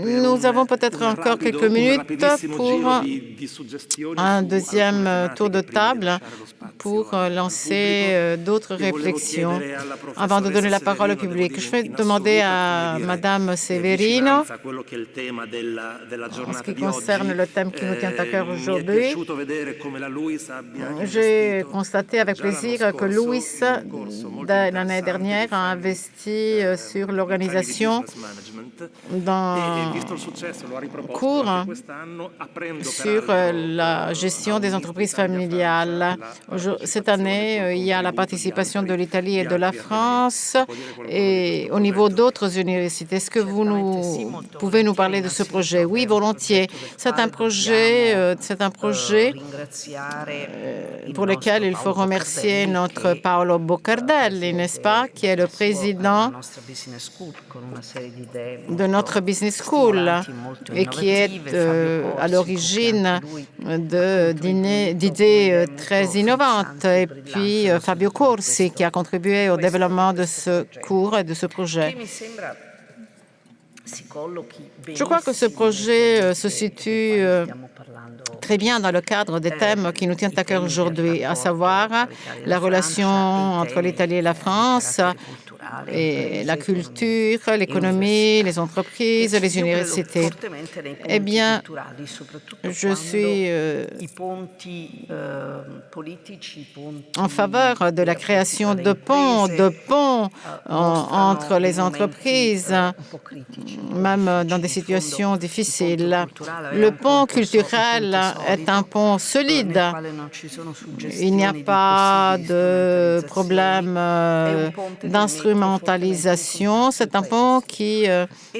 Nous avons peut-être encore quelques minutes pour un deuxième tour de table pour lancer d'autres réflexions avant de donner la parole au public. Je vais demander à Madame Severino, en ce qui concerne le thème qui nous tient à cœur aujourd'hui. J'ai constaté avec plaisir que Louis, l'année dernière, a investi sur l'organisation d'un cours sur la gestion des entreprises familiales. Cette année, il y a la participation de l'Italie et de la France et au niveau d'autres universités. Est-ce que vous pouvez nous parler de ce projet? Oui, volontiers. C'est un projet pour lequel il faut remercier notre Paolo Boccardelli, n'est-ce pas, qui est le président de notre Business School et qui est à l'origine d'idées très innovantes. Et puis Fabio Corsi, qui a contribué au développement de ce cours et de ce projet. Je crois que ce projet se situe très bien dans le cadre des thèmes qui nous tiennent à cœur aujourd'hui, à savoir la relation entre l'Italie et la France, et la culture, l'économie, les entreprises, les universités. Eh bien, je suis en faveur de la création de ponts entre les entreprises, même dans des situations difficiles. Le pont culturel est un pont solide. Il n'y a pas de problème d'instrumentalisation. C'est un pont qui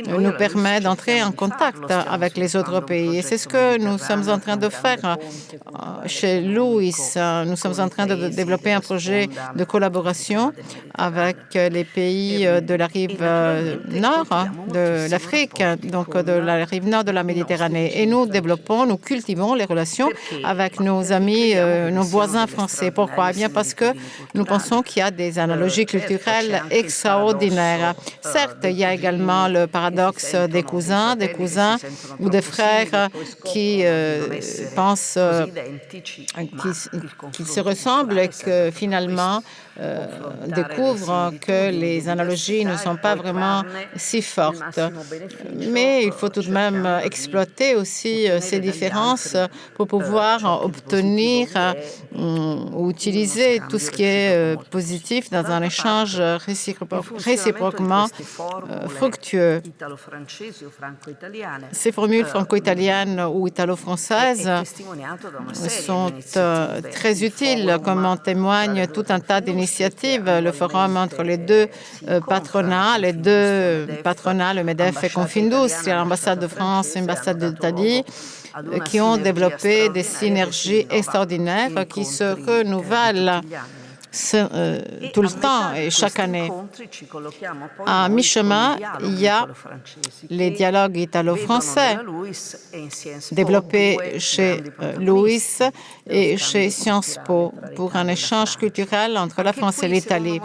nous permet d'entrer en contact avec les autres pays. Et c'est ce que nous sommes en train de faire chez Louis. Nous sommes en train de développer un projet de collaboration avec les pays de la rive nord de l'Afrique, donc de la rive nord de la Méditerranée. Et nous cultivons les relations avec nos amis, nos voisins français. Pourquoi? Eh bien parce que nous pensons qu'il y a des analogies culturelles extraordinaires. Certes, il y a également le paradoxe des cousins ou des frères qui pensent qu'ils se ressemblent et que finalement découvrent que les analogies ne sont pas vraiment si fortes. Mais il faut tout de même exploiter aussi ces différences pour pouvoir obtenir ou utiliser tout ce qui est positif dans un échange réciproquement fructueux. Ces formules franco-italiennes ou italo-françaises sont très utiles, comme en témoigne tout un tas d'initiatives. Le forum entre les deux patronats, le MEDEF et Confindustria, l'ambassade de France et l'ambassade d'Italie, qui ont développé des synergies extraordinaires qui se renouvellent tout le temps et chaque année. À mi-chemin, il y a les dialogues italo-français développés chez Louis et chez Sciences Po pour un échange culturel entre la France et l'Italie.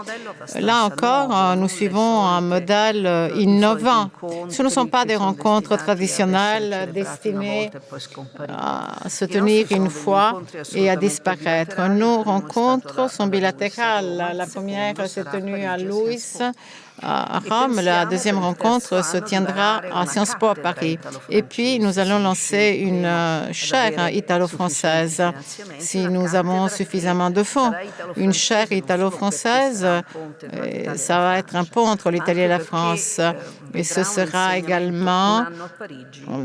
Là encore, nous suivons un modèle innovant. Ce ne sont pas des rencontres traditionnelles destinées à se tenir une fois et à disparaître. Nos rencontres sont bilatérales. La première s'est tenue à Louis, à Rome. La deuxième rencontre se tiendra à Sciences Po à Paris. Et puis, nous allons lancer une chaire italo-française si nous avons suffisamment de fonds. Une chaire italo-française, ça va être un pont entre l'Italie et la France. Et ce sera également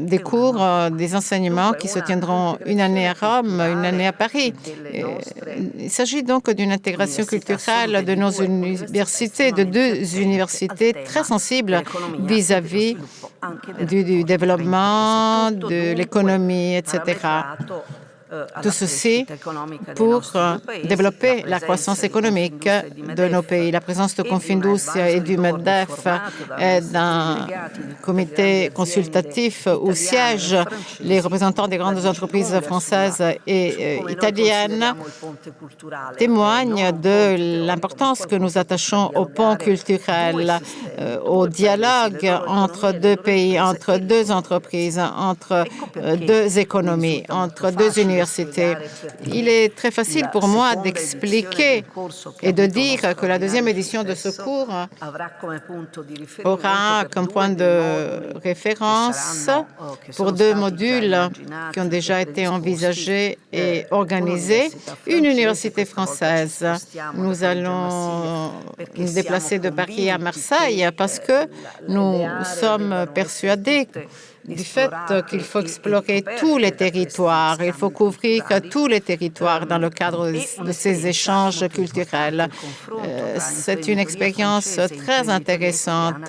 des cours, des enseignements qui se tiendront une année à Rome, une année à Paris. Il s'agit donc d'une intégration culturelle de nos universités, de deux universités très sensibles vis-à-vis du développement, de l'économie, etc. Tout ceci pour développer la croissance économique de nos pays. La présence de Confindustria et du MEDEF est d'un comité consultatif où siègent les représentants des grandes entreprises françaises et italiennes témoigne de l'importance que nous attachons au pont culturel, au dialogue entre deux pays, entre deux entreprises, entre deux économies, entre deux universités. Il est très facile pour moi d'expliquer et de dire que la deuxième édition de ce cours aura comme point de référence pour deux modules qui ont déjà été envisagés et organisés, une université française. Nous allons nous déplacer de Paris à Marseille parce que nous sommes persuadés du fait qu'il faut explorer tous les territoires, il faut couvrir tous les territoires dans le cadre de ces échanges culturels. C'est une expérience très intéressante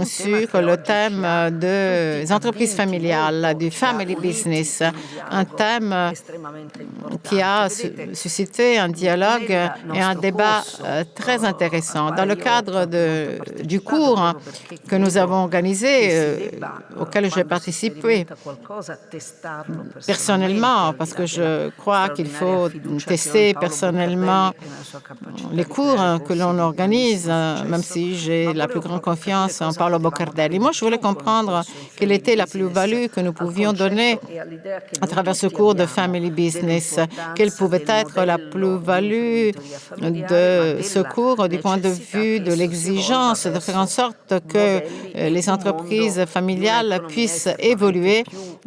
sur le thème des entreprises familiales, du family business, un thème qui a suscité un dialogue et un débat très intéressant. Dans le cadre du cours que nous avons organisé, auquel j'ai participé personnellement, parce que je crois qu'il faut tester personnellement les cours que l'on organise, même si j'ai la plus grande confiance en Paolo Boccardelli. Moi, je voulais comprendre quelle était la plus-value que nous pouvions donner à travers ce cours de Family Business, quelle pouvait être la plus-value de ce cours du point de vue de l'exigence de faire en sorte que les entreprises familiales puissent évoluer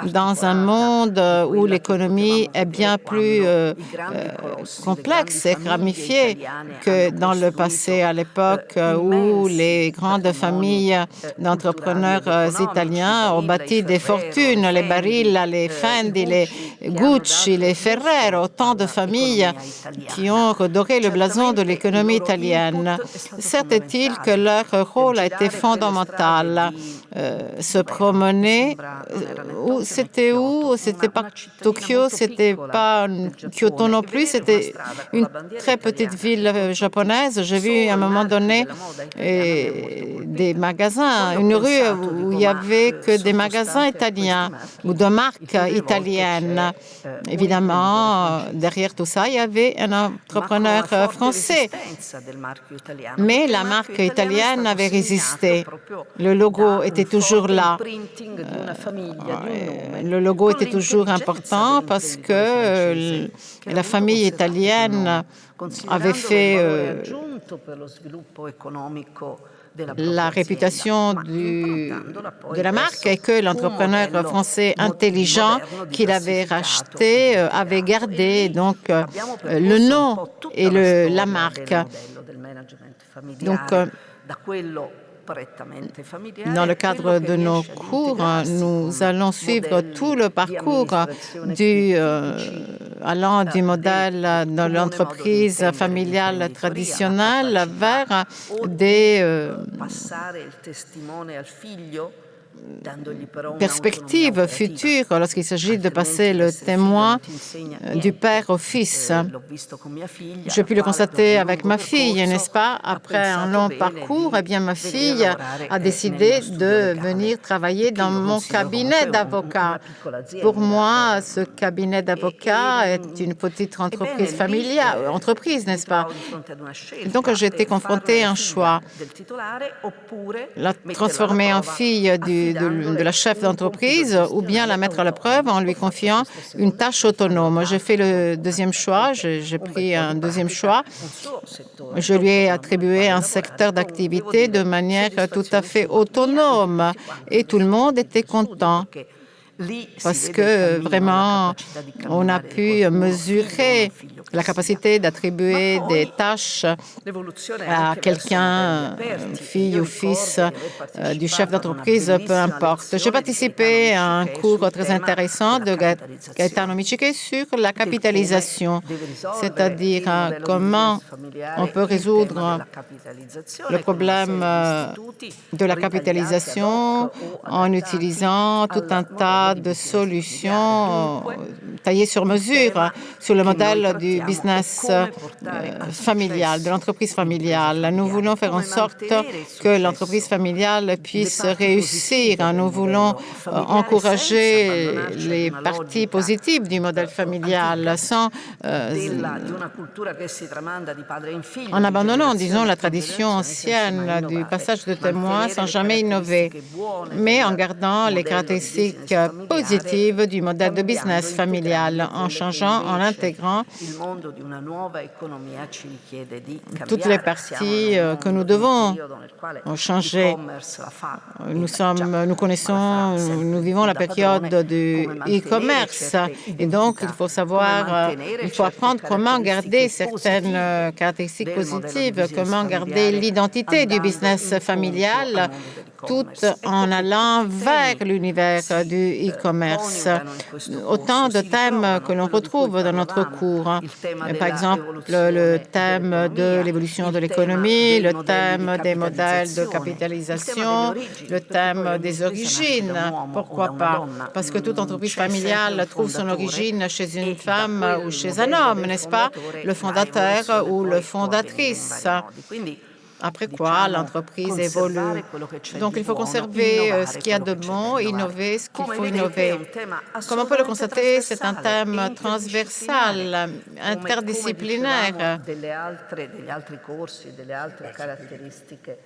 dans un monde où l'économie est bien plus complexe et ramifiée que dans le passé, à l'époque où les grandes familles d'entrepreneurs italiens ont bâti des fortunes, les Barilla, les Fendi, les Gucci, les Ferrero, autant de familles qui ont redoré le blason de l'économie italienne. Certes est-il que leur rôle a été fondamental. Se promener, c'était où? C'était pas Tokyo, c'était pas Kyoto non plus, c'était une très petite ville japonaise. J'ai vu à un moment donné des magasins, une rue où il n'y avait que des magasins italiens ou de marques italiennes. Évidemment, derrière tout ça, il y avait un entrepreneur français. Mais la marque italienne avait résisté. Le logo était toujours là. Le logo était toujours important parce que la famille italienne avait fait la réputation de la marque et que l'entrepreneur français intelligent qui l'avait racheté avait gardé donc le nom et la marque. Donc, dans le cadre de nos cours, nous allons suivre tout le parcours allant du modèle de l'entreprise familiale traditionnelle vers des perspectives futures lorsqu'il s'agit de passer le témoin du père au fils. J'ai pu le constater avec ma fille, n'est-ce pas? Après un long parcours, eh bien, ma fille a décidé de venir travailler dans mon cabinet d'avocat. Pour moi, ce cabinet d'avocat est une petite entreprise familiale, n'est-ce pas? Donc, j'ai été confrontée à un choix. La transformer en fille de la chef d'entreprise ou bien la mettre à l'épreuve en lui confiant une tâche autonome. J'ai fait le deuxième choix, j'ai pris un deuxième choix. Je lui ai attribué un secteur d'activité de manière tout à fait autonome et tout le monde était content. Parce que vraiment, on a pu mesurer la capacité d'attribuer des tâches à quelqu'un, fille ou fils du chef d'entreprise, peu importe. J'ai participé à un cours très intéressant de Gaetano Michiche sur la capitalisation, c'est-à-dire comment on peut résoudre le problème de la capitalisation en utilisant tout un tas pas de solution taillée sur mesure sur le modèle du business familial, de l'entreprise familiale. Nous voulons faire en sorte que l'entreprise familiale puisse réussir. Nous voulons encourager les parties positives du modèle familial sans en abandonnant, disons, la tradition ancienne du passage de témoins sans jamais innover, mais en gardant les caractéristiques positives du modèle de business familial, en changeant, en intégrant toutes les parties que nous devons changer. Nous connaissons, nous vivons la période du e-commerce et donc il faut savoir, il faut apprendre comment garder certaines caractéristiques positives, comment garder l'identité du business familial tout en allant vers l'univers du e-commerce. Autant de thèmes que l'on retrouve dans notre cours. Par exemple, le thème de l'évolution de l'économie, le thème des modèles de capitalisation, le thème des origines. Pourquoi pas? Parce que toute entreprise familiale trouve son origine chez une femme ou chez un homme, n'est-ce pas? Le fondateur ou la fondatrice. Après quoi, l'entreprise évolue. Donc, il faut conserver ce qu'il y a de bon, innover ce qu'il faut innover. Comme on peut le constater, c'est un thème transversal, interdisciplinaire.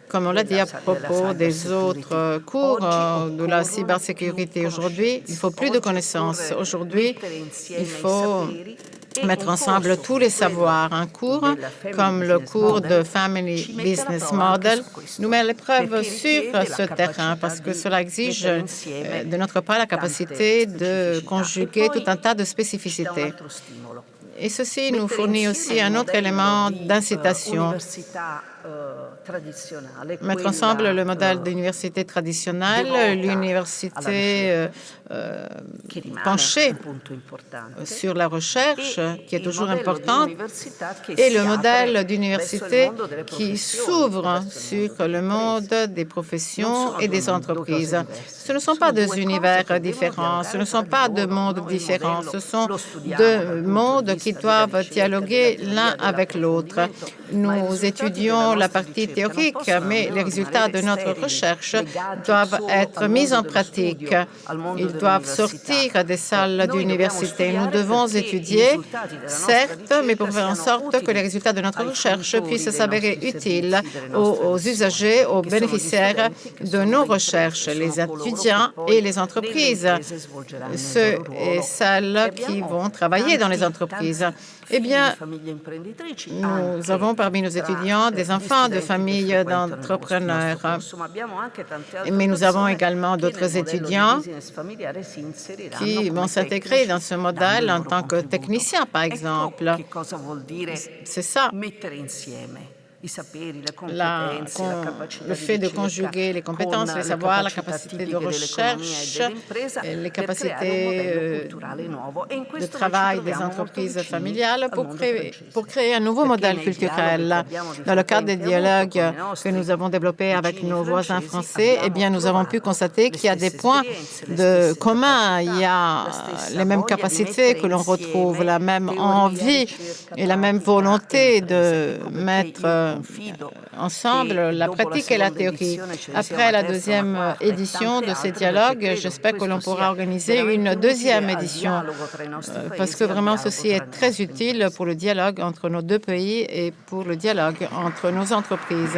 Comme on l'a dit à propos des autres cours de la cybersécurité aujourd'hui, il ne faut plus de connaissances. Aujourd'hui, il faut mettre ensemble tous les savoirs. Un cours comme le cours de Family Business Model nous met à l'épreuve sur ce terrain parce que cela exige de notre part la capacité de conjuguer tout un tas de spécificités. Et ceci nous fournit aussi un autre élément d'incitation. Mettre ensemble le modèle d'université traditionnelle, l'université penchée sur la recherche, qui est toujours importante, et le modèle d'université qui s'ouvre sur le monde des professions et des entreprises. Ce ne sont pas deux univers différents, ce ne sont pas deux mondes différents, ce sont deux mondes qui doivent dialoguer l'un avec l'autre. Nous étudions la partie théorique, mais les résultats de notre recherche doivent être mis en pratique. Ils doivent sortir des salles d'université. Nous devons étudier, certes, mais pour faire en sorte que les résultats de notre recherche puissent s'avérer utiles aux usagers, aux bénéficiaires de nos recherches, les étudiants et les entreprises, ceux et celles qui vont travailler dans les entreprises. Eh bien, nous avons parmi nos étudiants des enfants de familles d'entrepreneurs, mais nous avons également d'autres étudiants qui vont s'intégrer dans ce modèle en tant que techniciens, par exemple. C'est ça. Le fait de conjuguer les compétences, les savoirs, la capacité de recherche, les capacités de travail des entreprises familiales pour créer un nouveau modèle culturel. Dans le cadre des dialogues que nous avons développés avec nos voisins français, eh bien, nous avons pu constater qu'il y a des points de commun. Il y a les mêmes capacités que l'on retrouve, la même envie et la même volonté de mettre ensemble la pratique et la théorie. Après la deuxième édition de ces dialogues, j'espère que l'on pourra organiser une deuxième édition parce que vraiment ceci est très utile pour le dialogue entre nos deux pays et pour le dialogue entre nos entreprises.